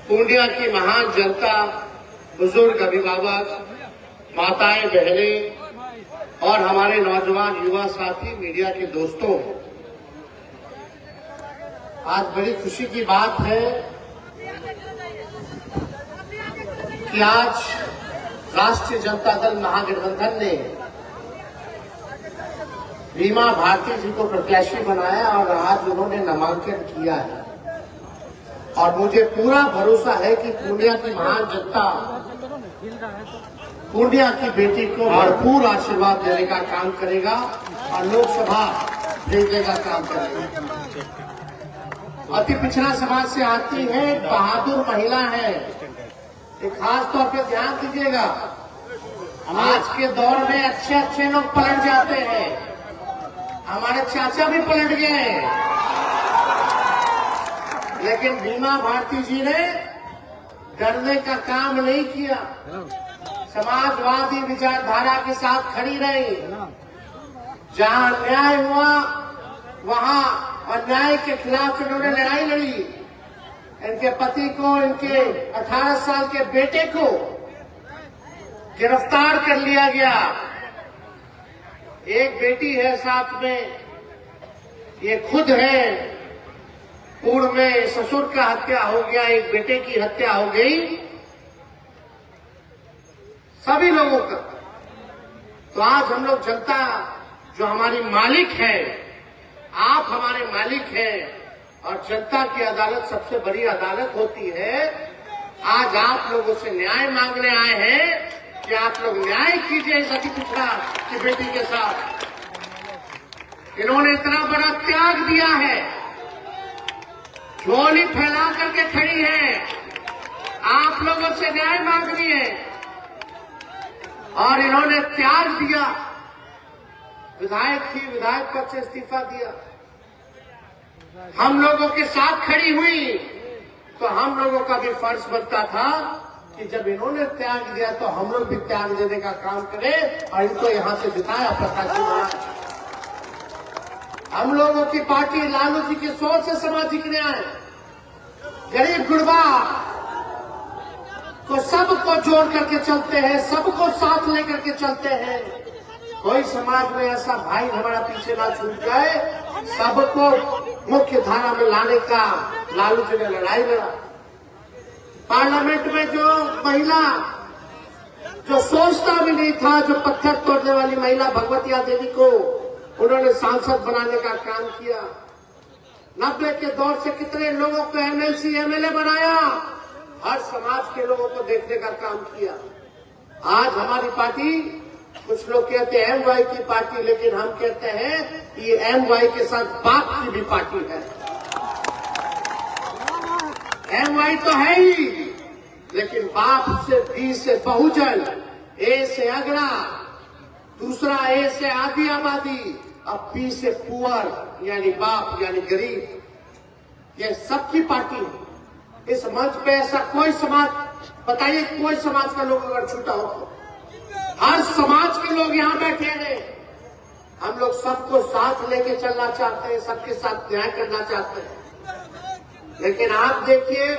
पूर्णिया की महान जनता, बुजुर्ग अभिभावक, माताएं, बहनें और हमारे नौजवान युवा साथी, मीडिया के दोस्तों, आज बड़ी खुशी की बात है कि आज राष्ट्रीय जनता दल महागठबंधन ने रीमा भारती जी को प्रत्याशी बनाया और आज उन्होंने नामांकन किया है। और मुझे पूरा भरोसा है कि पूर्णिया की महान जनता पूर्णिया की बेटी को भरपूर आशीर्वाद देने का काम करेगा और लोकसभा भेजने का काम करेगा। अति पिछड़ा समाज से आती है, बहादुर महिला है। एक खास तौर पर ध्यान दीजिएगा, आज के दौर में अच्छे अच्छे लोग पलट जाते हैं। हमारे चाचा भी पलट गए, लेकिन रीमा भारती जी ने डरने का काम नहीं किया। समाजवादी विचारधारा के साथ खड़ी रही। जहां अन्याय हुआ वहां अन्याय के खिलाफ इन्होंने लड़ाई लड़ी। इनके पति को, इनके 18 साल के बेटे को गिरफ्तार कर लिया गया। एक बेटी है साथ में, ये खुद है। पूर्व में ससुर का हत्या हो गया, एक बेटे की हत्या हो गई, सभी लोगों का। तो आज हम लोग जनता जो हमारी मालिक है, आप हमारे मालिक हैं और जनता की अदालत सबसे बड़ी अदालत होती है। आज आप लोगों से न्याय मांगने आए हैं कि आप लोग न्याय कीजिए इस अति पिछड़ा की बेटी के साथ। इन्होंने इतना बड़ा त्याग दिया है, झोली फैला करके खड़ी है, आप लोगों से न्याय मांग रही है और इन्होंने त्याग दिया। विधायक थी, विधायक पद से इस्तीफा दिया, हम लोगों के साथ खड़ी हुई। तो हम लोगों का भी फर्ज बनता था कि जब इन्होंने त्याग दिया तो हम लोग भी त्याग देने का काम करें और इनको यहां से जिताया प्रत्याशी बनाया। हम लोगों की पार्टी लालू जी की सोच से सामाजिक न्याय, गरीब गुरबा को सबको जोड़ करके चलते हैं, सबको साथ लेकर के चलते हैं। कोई समाज में ऐसा भाई हमारा पीछे ना छूट जाए। सबको मुख्य धारा में लाने का लालू जी ने लड़ाई लड़ा। पार्लियामेंट में जो महिला जो सोचता भी नहीं था, जो पत्थर तोड़ने वाली महिला भगवतिया देवी को उन्होंने सांसद बनाने का काम किया। 90 के दौर से कितने लोगों को एमएलसी एमएलए बनाया, हर समाज के लोगों को देखने का काम किया। आज हमारी पार्टी, कुछ लोग कहते हैं एमवाई की पार्टी, लेकिन हम कहते हैं ये एमवाई के साथ बाप की भी पार्टी है। एमवाई तो है ही, लेकिन बाप से, बी से बहुजन, ए से अगड़ा, दूसरा ए से आधी आबादी, अब पी से पुअर यानी बाप यानी गरीब, ये सबकी पार्टी है। इस मंच पे ऐसा कोई समाज, बताइए कोई समाज का लोग अगर छूटा हो तो हर समाज के लोग यहां बैठे हैं। हम लोग सबको साथ लेके चलना चाहते हैं, सबके साथ न्याय करना चाहते हैं। लेकिन आप देखिए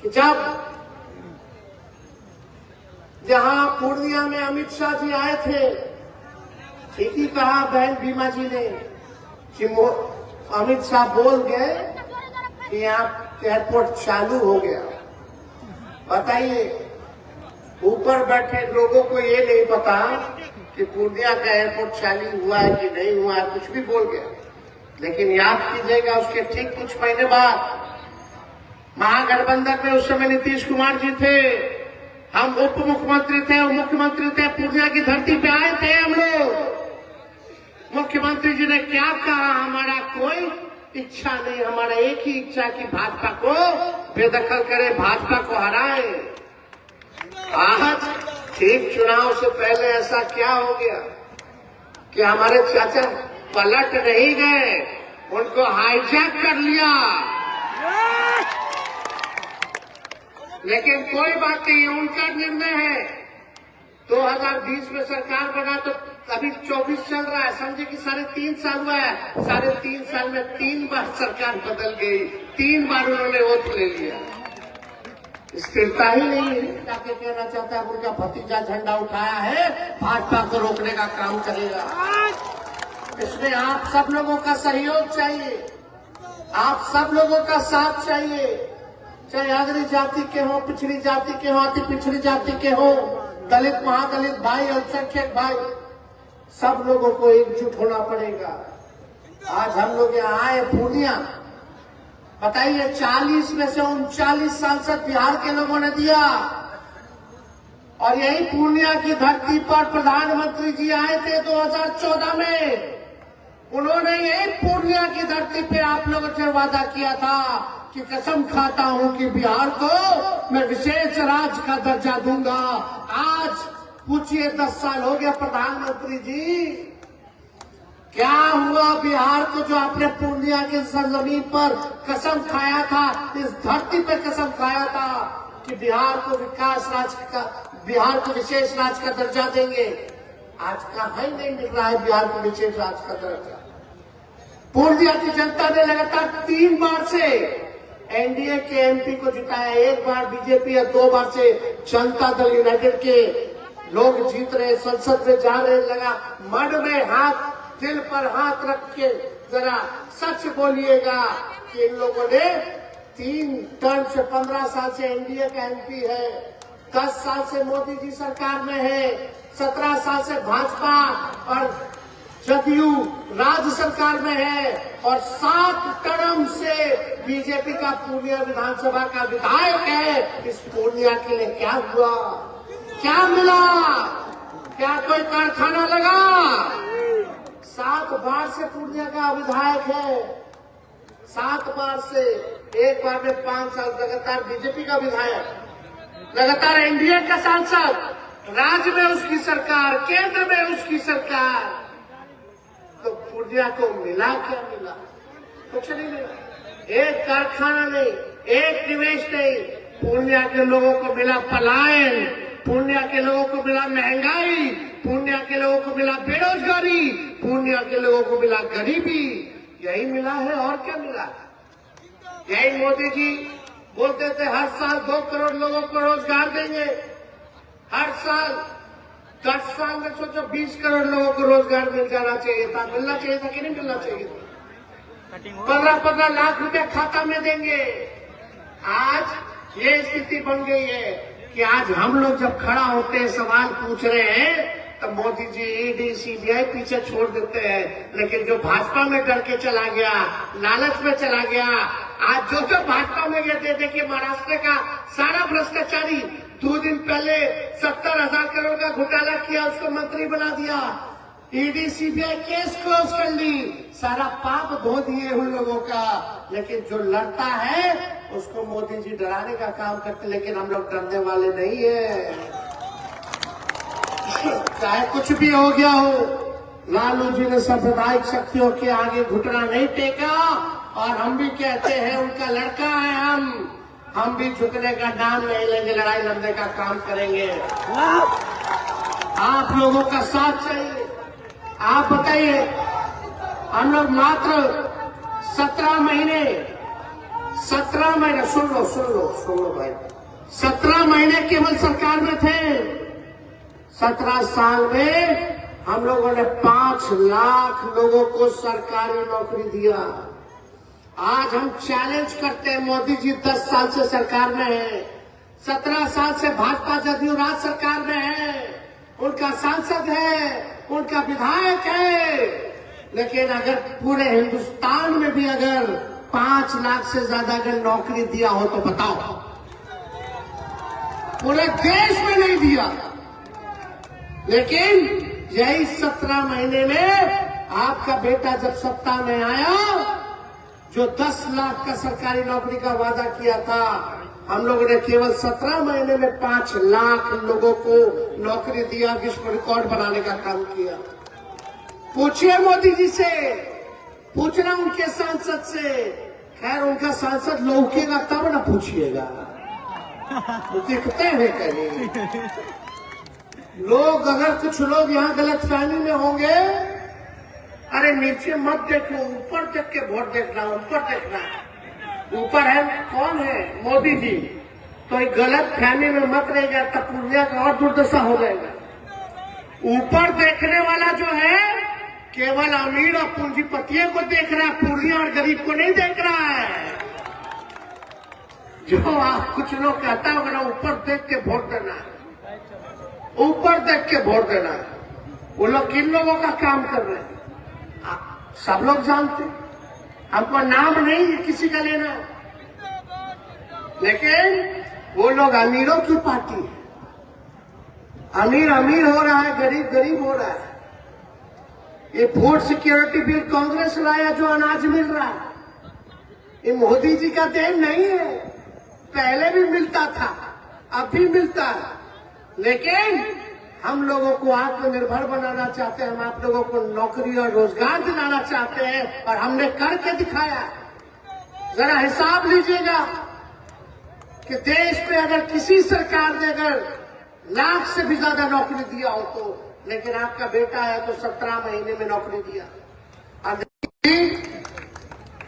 कि जहां पूर्णिया में अमित शाह जी आए थे, ठीक ही कहा बहन बीमा जी ने कि अमित शाह बोल गए कि यहाँ एयरपोर्ट चालू हो गया। बताइए, ऊपर बैठे लोगों को ये नहीं पता कि पूर्णिया का एयरपोर्ट चालू हुआ है कि नहीं हुआ है, कुछ भी बोल गया। लेकिन याद कीजिएगा, उसके ठीक कुछ महीने बाद महागठबंधन में उस समय नीतीश कुमार जी थे, हम उप मुख्यमंत्री थे और मुख्यमंत्री थे। पूर्णिया की धरती पे आए थे हम लोग। मुख्यमंत्री जी ने क्या कहा, हमारा कोई इच्छा नहीं, हमारा एक ही इच्छा कि भाजपा को बेदखल करे, भाजपा को हराए। आज ठीक चुनाव से पहले ऐसा क्या हो गया कि हमारे चाचा पलट नहीं गए, उनको हाईजैक कर लिया। लेकिन कोई बात नहीं, उनका निर्णय है। 2020 में सरकार बना तो अभी 24 चल रहा है, समझे कि 3.5 साल हुआ है। 3.5 साल में 3 बार सरकार बदल गई, 3 बार उन्होंने वोट ले लिया। स्थिरता ही नहीं है। जाके कहना चाहता है उनका भतीजा झंडा उठाया है, भाजपा को रोकने का काम करेगा। इसमें आप सब लोगों का सहयोग चाहिए, आप सब लोगों का साथ चाहिए, चाहे अग्री जाति के हो, पिछड़ी जाति के हो, अति पिछड़ी जाति के हो, दलित महादलित भाई, अल्पसंख्यक भाई, सब लोगों को एकजुट होना पड़ेगा। आज हम लोग यहाँ आए पूर्णिया, बताइए 40 में से 39 सांसद बिहार के लोगों ने दिया, और यही पूर्णिया की धरती पर प्रधानमंत्री जी आए थे 2014 में। उन्होंने यही पूर्णिया की धरती पे आप लोगों से वादा किया था कि कसम खाता हूं कि बिहार को मैं विशेष राज्य का दर्जा दूंगा। आज पूछिए 10 साल हो गया प्रधानमंत्री जी, क्या हुआ बिहार को? जो आपने पूर्णिया के सरजमीन पर कसम खाया था, इस धरती पे कसम खाया था कि बिहार को विकास राज्य का, बिहार को विशेष राज्य का दर्जा देंगे, आज कहाँ ही नहीं मिल रहा है बिहार को विशेष राज्य का दर्जा। पूर्णिया की जनता ने लगातार 3 बार से एनडीए के एमपी को जिताया, 1 बार बीजेपी और 2 बार से जनता दल यूनाइटेड के लोग जीत रहे, संसद में जा रहे। लगा मन में हाथ, दिल पर हाथ रख के जरा सच बोलिएगा कि इन लोगों ने 3 टर्म से 15 साल से एनडीए का एमपी है, 10 साल से मोदी जी सरकार में है, 17 साल से भाजपा और जदयू राज्य सरकार में है, और 7 टर्म से बीजेपी का पूर्णिया विधानसभा का विधायक है। इस पूर्णिया के लिए क्या हुआ, क्या मिला? क्या कोई कारखाना लगा? 7 बार से पूर्णिया का विधायक है, 7 बार से, 1 बार में 5 साल लगातार बीजेपी का विधायक, लगातार एनडीए का सांसद, राज्य में उसकी सरकार, केंद्र में उसकी सरकार। तो पूर्णिया को मिला क्या? मिला कुछ नहीं मिला, एक कारखाना नहीं, एक निवेश नहीं। पूर्णिया के लोगों को मिला पलायन, पूर्णिया के लोगों को मिला महंगाई, पूर्णिया के लोगों को मिला बेरोजगारी, पूर्णिया के लोगों को मिला गरीबी। यही मिला है, और क्या मिला? यही मोदी जी बोलते थे हर साल 2 करोड़ लोगों को रोजगार देंगे, हर साल 10 साल में सोचो 20 करोड़ लोगों को रोजगार मिल जाना चाहिए था। मिलना चाहिए था कि नहीं मिलना चाहिए था? 15-15 लाख रुपए खाता में देंगे। आज ये स्थिति बन गई है कि आज हम लोग जब खड़ा होते हैं, सवाल पूछ रहे हैं, तो मोदी जी ईडी सीबीआई पीछे छोड़ देते हैं। लेकिन जो भाजपा में डर के चला गया, लालच में चला गया, आज जो भाजपा में गए, देखिए महाराष्ट्र का सारा भ्रष्टाचारी 2 दिन पहले 70,000 करोड़ का घोटाला किया, उसको मंत्री बना दिया, ईडी सीबीआई केस क्लोज कर ली, सारा पाप धो दिए उन लोगों का। लेकिन जो लड़ता है उसको मोदी जी डराने का काम करते, लेकिन हम लोग डरने वाले नहीं है। चाहे कुछ भी हो गया हो, लालू जी ने सांप्रदायिक शक्तियों के आगे घुटना नहीं टेका, और हम भी कहते हैं उनका लड़का है हम भी झुकने का नाम नहीं लेंगे, लड़ाई लड़ने का काम करेंगे। आप लोगों का साथ चाहिए। आप बताइए, हम लोग मात्र 17 महीने, सुन लो भाई, 17 महीने केवल सरकार में थे। 17 साल में हम लोगों ने 5 लाख लोगों को सरकारी नौकरी दिया। आज हम चैलेंज करते हैं, मोदी जी 10 साल से सरकार में है, 17 साल से भाजपा जदयू राज्य सरकार में है, उनका सांसद है, उनका विधायक है, लेकिन अगर पूरे हिंदुस्तान में भी अगर 5 लाख से ज्यादा अगर नौकरी दिया हो तो बताओ, पूरे देश में नहीं दिया। लेकिन यही 17 महीने में आपका बेटा जब सत्ता में आया, जो 10 लाख का सरकारी नौकरी का वादा किया था, हम लोगों ने केवल 17 महीने में 5 लाख लोगों को नौकरी दिया, विश्व रिकॉर्ड बनाने का काम किया। पूछिए मोदी जी से, पूछना उनके सांसद से। खैर उनका सांसद लौकेगा तब ना पूछिएगा, तो दिखते हैं कहीं लोग। अगर कुछ लोग यहाँ गलतफहमी में होंगे, अरे नीचे मत देखो, ऊपर देख के वोट देखना, ऊपर देखना। ऊपर है कौन है? मोदी जी। तो एक गलत फहमी में मत रहेगा, तब पूर्णिया का और दुर्दशा हो जाएगा। ऊपर देखने वाला जो है केवल अमीर और पूंजीपतियों को देख रहा है, पूर्णिया और गरीब को नहीं देख रहा है। जो आप कुछ लोग कहता होगा ना, ऊपर देख के वोट देना है, ऊपर देख के वोट देना है, वो लोग किन लोगों का काम कर रहे हैं सब लोग जानते हैं। हमको नाम नहीं किसी का लेना, लेकिन वो लोग अमीरों की पार्टी है। अमीर अमीर हो रहा है, गरीब गरीब हो रहा है। ये फूड सिक्योरिटी बिल कांग्रेस लाया, जो अनाज मिल रहा है, ये मोदी जी का देन नहीं है। पहले भी मिलता था, अब भी मिलता है, लेकिन हम लोगों को आत्मनिर्भर बनाना चाहते हैं। हम आप लोगों को नौकरी और रोजगार दिलाना चाहते हैं, और हमने करके दिखाया। जरा हिसाब लीजिएगा कि देश में अगर किसी सरकार ने अगर लाख से भी ज्यादा नौकरी दिया हो तो, लेकिन आपका बेटा है तो 17 महीने में नौकरी दिया।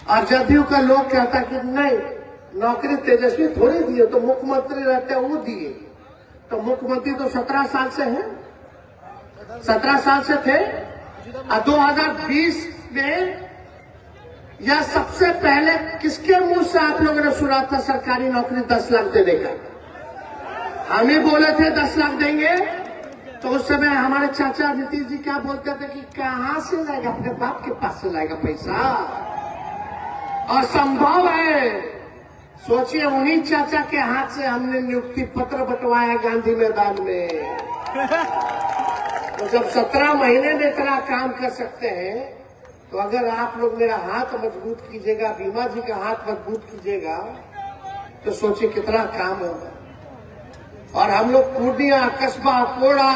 और जदयू का लोग कहता कि नहीं, नौकरी तेजस्वी थोड़ी दिए, तो मुख्यमंत्री रहते हैं वो दिए। तो मुख्यमंत्री तो 17 साल से हैं, 17 साल से थे। और 2020 में यह सबसे पहले किसके मुंह से आप लोगों ने सुना था सरकारी नौकरी 10 लाख देने का? हम ही बोले थे 10 लाख देंगे। तो उस समय हमारे चाचा नीतीश जी क्या बोलते थे कि कहां से लाएगा, अपने बाप के पास से लाएगा पैसा, और संभव है। सोचिए, उन्हीं चाचा के हाथ से हमने नियुक्ति पत्र बंटवाया गांधी मैदान में। तो जब 17 महीने में इतना काम कर सकते हैं, तो अगर आप लोग मेरा हाथ मजबूत कीजिएगा, बीमा जी का हाथ मजबूत कीजिएगा, तो सोचिए कितना काम होगा। और हम लोग पूर्णिया, कस्बा, कोड़ा,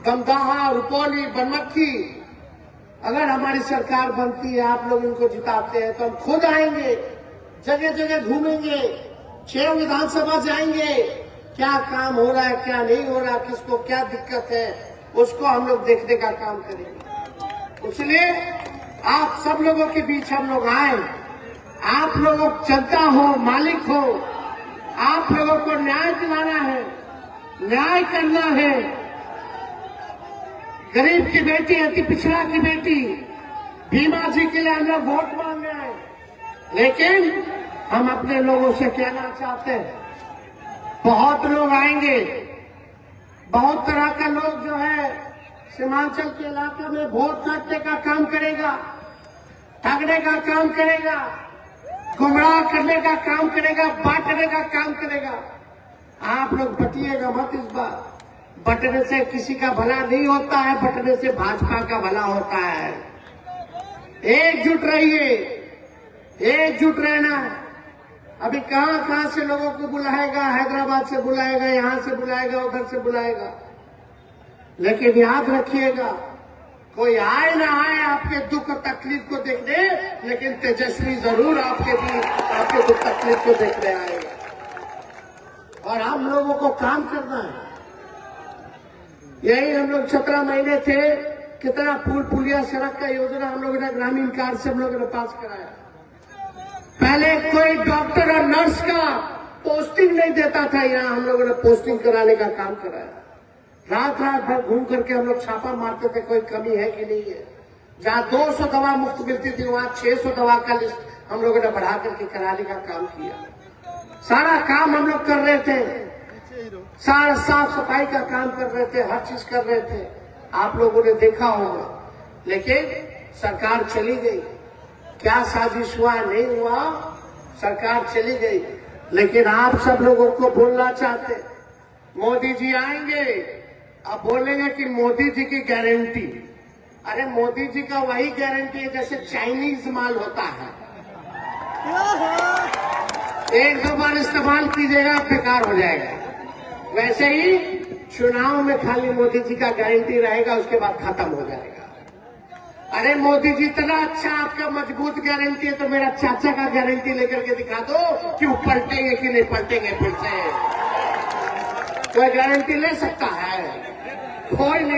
दमदाहा, रुपौली, बनमक्खी, अगर हमारी सरकार बनती है, आप लोग इनको जिताते हैं, तो हम खुद आएंगे, जगह जगह घूमेंगे, 6 विधानसभा जाएंगे, क्या काम हो रहा है, क्या नहीं हो रहा, किसको क्या दिक्कत है, उसको हम लोग देखने का काम करेंगे। इसलिए आप सब लोगों के बीच हम लोग आए। आप लोगों जनता हो, मालिक हो, आप लोगों को न्याय दिलाना है, न्याय करना है। गरीब की बेटी, अति पिछड़ा की बेटी, भीमा जी के लिए हम लोग वोट मांग रहे हैं। लेकिन हम अपने लोगों से कहना चाहते हैं, बहुत लोग आएंगे, बहुत तरह का लोग जो है सीमांचल के इलाके में वोट काटने का काम करेगा, ठगने का काम करेगा, गुमराह करने का काम करेगा, बांटने का काम करेगा। आप लोग बटिएगा मत इस बार। बटने से किसी का भला नहीं होता है, बटने से भाजपा का भला होता है। एकजुट रहिए, एकजुट रहना। अभी कहां कहां से लोगों को बुलाएगा, हैदराबाद से बुलाएगा, यहां से बुलाएगा, उधर से बुलाएगा, लेकिन याद रखिएगा, कोई आए ना आए आपके दुख और तकलीफ को देखने, लेकिन तेजस्वी जरूर आपके दुख तकलीफ को देखने आएगा। और हम लोगों को काम करना है। यही हम लोग 17 महीने थे, कितना पुल पुलिया सड़क का योजना हम लोगों ने ग्रामीण कार्ड से हम लोगों ने पास कराया। पहले कोई डॉक्टर और नर्स का पोस्टिंग नहीं देता था, यहाँ हम लोगों ने पोस्टिंग कराने का काम कराया। रात रात भर घूम करके हम लोग छापा मारते थे, कोई कमी है कि नहीं है। जहाँ 200 दवा मुफ्त मिलती थी, वहाँ 600 दवा का लिस्ट हम लोगों ने बढ़ा करके कराने का काम किया। सारा काम हम लोग कर रहे थे, सारा साफ सफाई का काम कर रहे थे, हर चीज कर रहे थे, आप लोगों ने देखा होगा। लेकिन सरकार चली गई, क्या साजिश हुआ नहीं हुआ, सरकार चली गई। लेकिन आप सब लोगों को बोलना चाहते, मोदी जी आएंगे, अब बोलेंगे कि मोदी जी की गारंटी। अरे मोदी जी का वही गारंटी है जैसे चाइनीज माल होता है, एक दो बार इस्तेमाल कीजिएगा बेकार हो जाएगा। वैसे ही चुनाव में खाली मोदी जी का गारंटी रहेगा, उसके बाद खत्म हो जाएगा। अरे मोदी जी इतना अच्छा आपका मजबूत गारंटी है, तो मेरा चाचा का गारंटी लेकर के दिखा दो कि वो पलटेंगे कि नहीं पलटेंगे फिर से। कोई गारंटी ले सकता है? कोई नहीं।